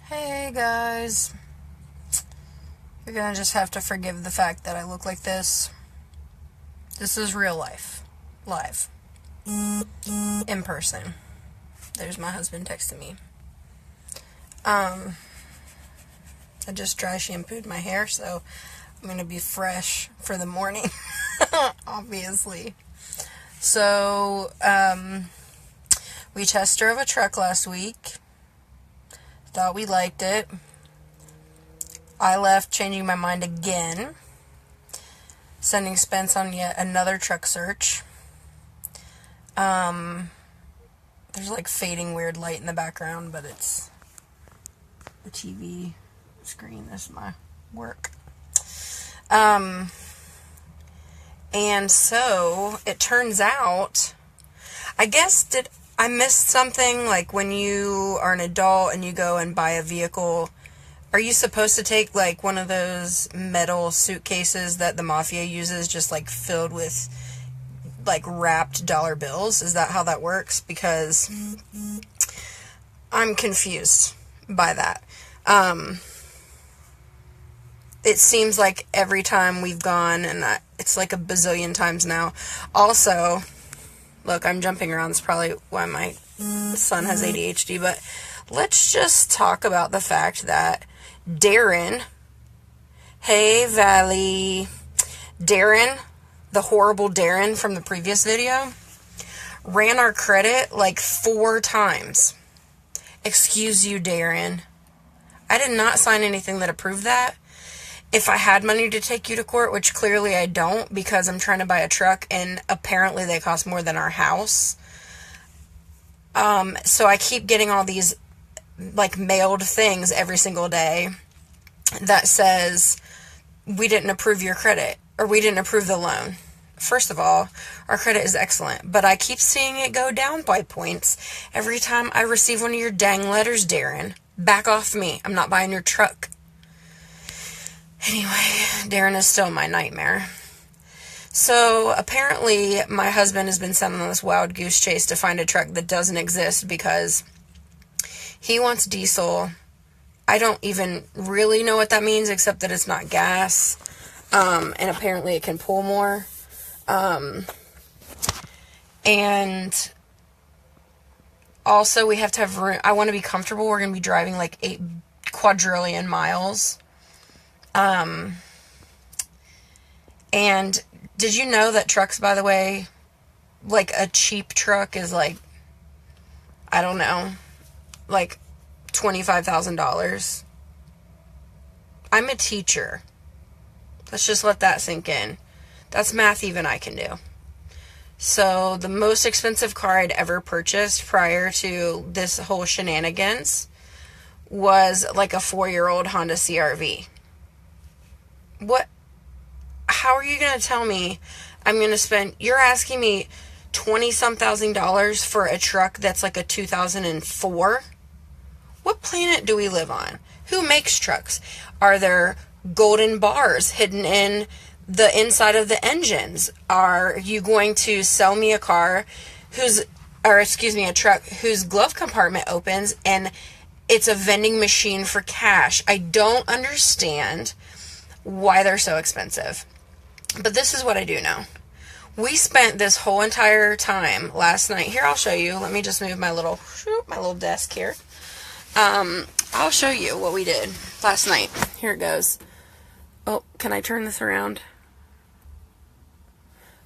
Hey guys, you're gonna just have to forgive the fact that I look like this. This is real life. Live. In person. There's my husband texting me. I just dry shampooed my hair, so I'm gonna be fresh for the morning. Obviously. So, we test drove a truck last week. Thought we liked it. I left changing my mind again. Sending Spence on yet another truck search. There's like fading weird light in the background, but it's the TV screen. This is my work. And so it turns out, I guess, did I miss something? Like when you are an adult and you go and buy a vehicle, are you supposed to take like one of those metal suitcases that the mafia uses, just like filled with like wrapped dollar bills? Is that how that works? Because I'm confused by that. It seems like every time we've gone, and it's like a bazillion times now. Also, look, I'm jumping around. That's probably why my son has ADHD, but let's just talk about the fact that Darren, hey Valley, Darren, the horrible Darren from the previous video, ran our credit like 4 times. Excuse you, Darren. I did not sign anything that approved that. If I had money to take you to court, which clearly I don't because I'm trying to buy a truck and apparently they cost more than our house. So I keep getting all these like mailed things every single day that says we didn't approve your credit or we didn't approve the loan. First of all, our credit is excellent, but I keep seeing it go down by points every time I receive one of your dang letters, Darren. Back off me. I'm not buying your truck. Anyway, Darren is still my nightmare. So, apparently, my husband has been sent on this wild goose chase to find a truck that doesn't exist because he wants diesel. I don't even really know what that means, except that it's not gas. And apparently it can pull more. And also we have to have room. I want to be comfortable. We're going to be driving like 8 quadrillion miles. And did you know that trucks, by the way, like a cheap truck is like, I don't know, like $25,000. I'm a teacher. Let's just let that sink in. That's math even I can do. So the most expensive car I'd ever purchased prior to this whole shenanigans was like a 4-year-old Honda CR-V. What? How are you going to tell me I'm going to spend, you're asking me $20-some thousand for a truck that's like a 2004? What planet do we live on? Who makes trucks? Are there golden bars hidden in the inside of the engines? Are you going to sell me a car a truck whose glove compartment opens and it's a vending machine for cash? I don't understand why they're so expensive. But this is what I do know. We spent this whole entire time last night. Here, I'll show you. Let me just move my little desk here. I'll show you what we did last night. Here it goes. Oh, can I turn this around?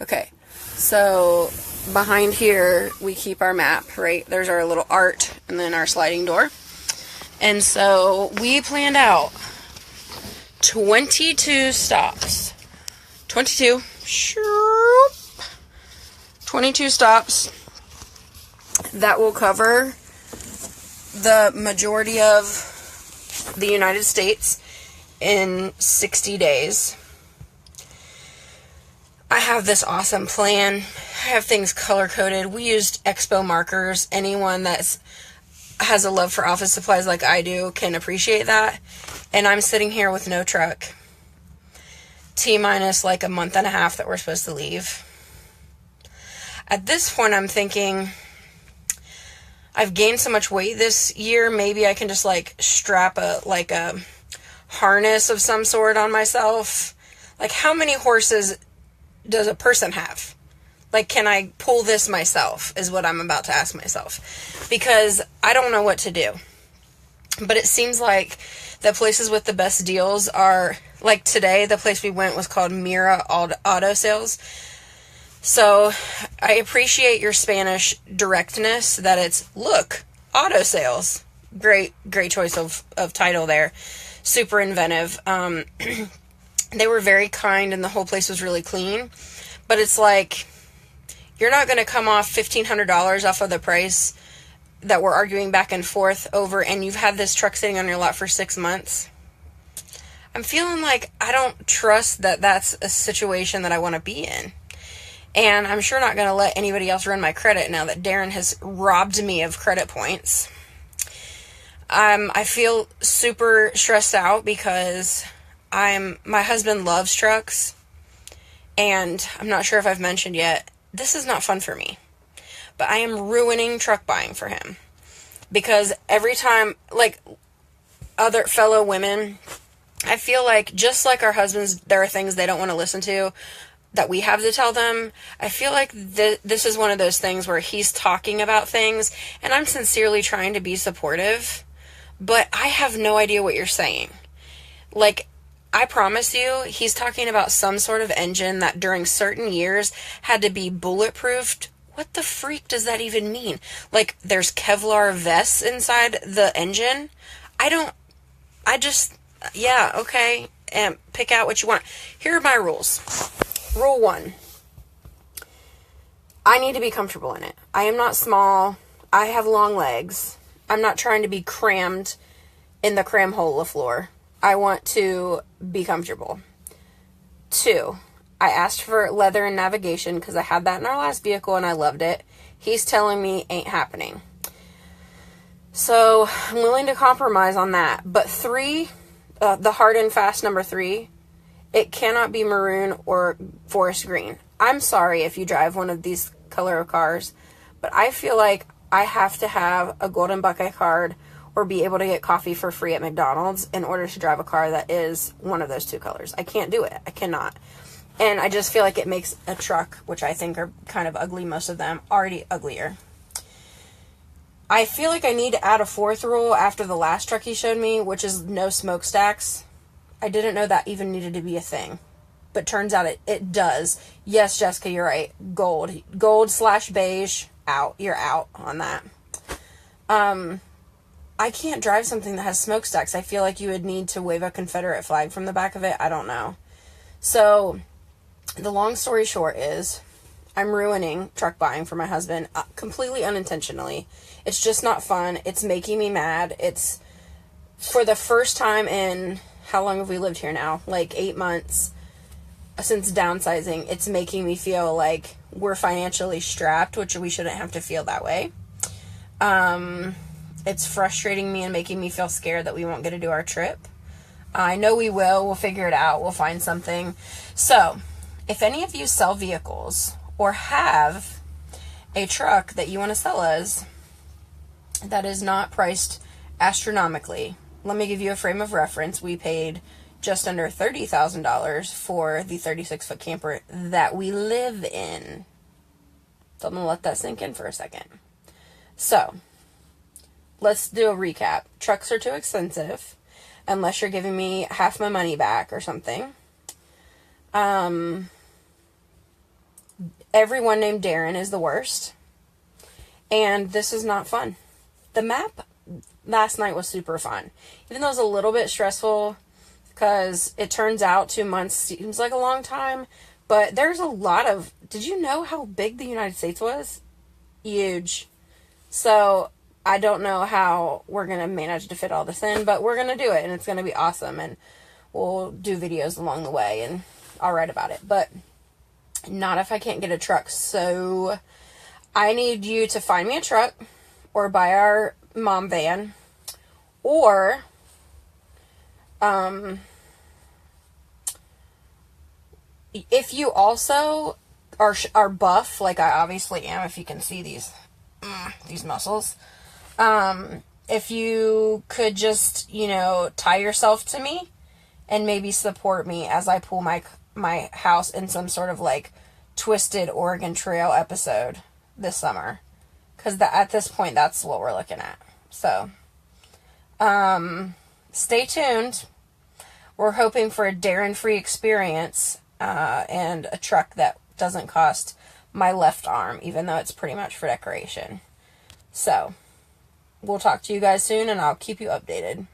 Okay. So behind here, we keep our map, right? There's our little art and then our sliding door. And so we planned out 22 stops. 22 stops that will cover the majority of the United States in 60 days. I have this awesome plan. I have things color-coded. We used Expo markers. Anyone that has a love for office supplies like I do can appreciate that. And I'm sitting here with no truck. T-minus like a month and a half that we're supposed to leave. At this point, I'm thinking, I've gained so much weight this year, maybe I can just like strap a harness of some sort on myself. Like, how many horses does a person have? Like, can I pull this myself, is what I'm about to ask myself. Because I don't know what to do. But it seems like the places with the best deals are, like today, the place we went was called Mira Auto Sales. So, I appreciate your Spanish directness, that it's, look, auto sales. Great choice of title there. Super inventive. They were very kind, and the whole place was really clean. But it's like, you're not going to come off $1,500 off of the price that we're arguing back and forth over, and you've had this truck sitting on your lot for 6 months. I'm feeling like I don't trust that that's a situation that I want to be in. And I'm sure not going to let anybody else run my credit now that Darren has robbed me of credit points. I feel super stressed out because my husband loves trucks, and I'm not sure if I've mentioned yet, this is not fun for me. But I am ruining truck buying for him. Because every time, like other fellow women, I feel like just like our husbands, there are things they don't want to listen to that we have to tell them. I feel like this is one of those things where he's talking about things, and I'm sincerely trying to be supportive, but I have no idea what you're saying. Like, I promise you, he's talking about some sort of engine that during certain years had to be bulletproofed. What the freak does that even mean? Like, there's Kevlar vests inside the engine? Yeah, okay, and pick out what you want. Here are my rules. Rule 1. I need to be comfortable in it. I am not small. I have long legs. I'm not trying to be crammed in the cram hole of floor. I want to be comfortable. 2, I asked for leather and navigation because I had that in our last vehicle and I loved it. He's telling me ain't happening. So I'm willing to compromise on that. But 3, the hard and fast number 3, it cannot be maroon or forest green. I'm sorry if you drive one of these color of cars, but I feel like I have to have a Golden Buckeye card or be able to get coffee for free at McDonald's in order to drive a car that is one of those 2 colors. I can't do it. I cannot. And I just feel like it makes a truck, which I think are kind of ugly, most of them, already uglier. I feel like I need to add a 4th rule after the last truck he showed me, which is no smokestacks. I didn't know that even needed to be a thing. But turns out it does. Yes, Jessica, you're right. Gold/beige, out. You're out on that. I can't drive something that has smokestacks. I feel like you would need to wave a Confederate flag from the back of it. I don't know. So, the long story short is, I'm ruining truck buying for my husband completely unintentionally. It's just not fun. It's making me mad. It's, for the first time in, how long have we lived here now? Like 8 months since downsizing. It's making me feel like we're financially strapped, which we shouldn't have to feel that way. It's frustrating me and making me feel scared that we won't get to do our trip. I know we will. We'll figure it out. We'll find something. So, if any of you sell vehicles or have a truck that you want to sell us that is not priced astronomically, let me give you a frame of reference. We paid just under $30,000 for the 36-foot camper that we live in. So I'm going to let that sink in for a second. So, let's do a recap. Trucks are too expensive unless you're giving me half my money back or something. Everyone named Darren is the worst. And this is not fun. The map last night was super fun. Even though it was a little bit stressful because it turns out 2 months seems like a long time. But there's a lot of... Did you know how big the United States was? Huge. So, I don't know how we're going to manage to fit all this in, but we're going to do it, and it's going to be awesome, and we'll do videos along the way, and I'll write about it. But not if I can't get a truck. So, I need you to find me a truck, or buy our mom van, or... if you also are buff, like I obviously am, if you can see these muscles, If you could just, tie yourself to me and maybe support me as I pull my house in some sort of like twisted Oregon Trail episode this summer. Because at this point, that's what we're looking at. So, stay tuned. We're hoping for a Darren-free experience and a truck that doesn't cost my left arm, even though it's pretty much for decoration. So, we'll talk to you guys soon, and I'll keep you updated.